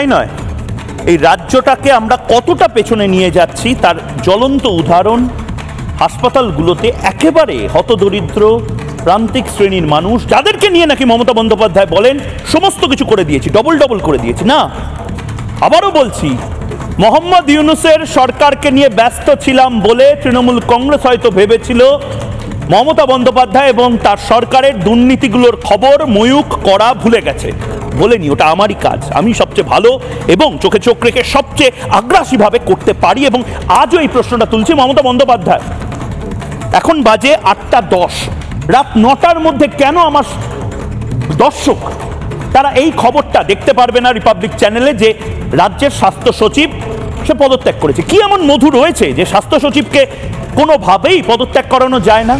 তাই নয়, এই রাজ্যটাকে আমরা কতটা পেছনে নিয়ে যাচ্ছি তার জ্বলন্ত উদাহরণ হাসপাতালগুলোতে একেবারে হতদরিদ্র প্রান্তিক শ্রেণীর মানুষ, যাদেরকে নিয়ে নাকি মমতা বন্দ্যোপাধ্যায় বলেন সমস্ত কিছু করে দিয়েছি, ডবল করে দিয়েছি। না, আবারও বলছি, মোহাম্মদ ইউনূসের সরকারকে নিয়ে ব্যস্ত ছিলাম বলে তৃণমূল কংগ্রেস হয়তো ভেবেছিল মমতা বন্দ্যোপাধ্যায় এবং তার সরকারের দুর্নীতিগুলোর খবর ময়ূখ করা ভুলে গেছে। বলেনি, ওটা আমারই কাজ, আমি সবচেয়ে ভালো এবং চোখে চোখ রেখে সবচেয়ে আগ্রাসীভাবে করতে পারি। এবং আজও এই প্রশ্নটা তুলছি মমতা বন্দ্যোপাধ্যায়। এখন বাজে 8:10, রাত 9টার মধ্যে কেন আমার দর্শক তারা এই খবরটা দেখতে পারবে না রিপাবলিক চ্যানেলে যে রাজ্যের স্বাস্থ্য সচিব সে পদত্যাগ করেছে? কি এমন মধু রয়েছে যে স্বাস্থ্য সচিবকে কোনোভাবেই পদত্যাগ করানো যায় না?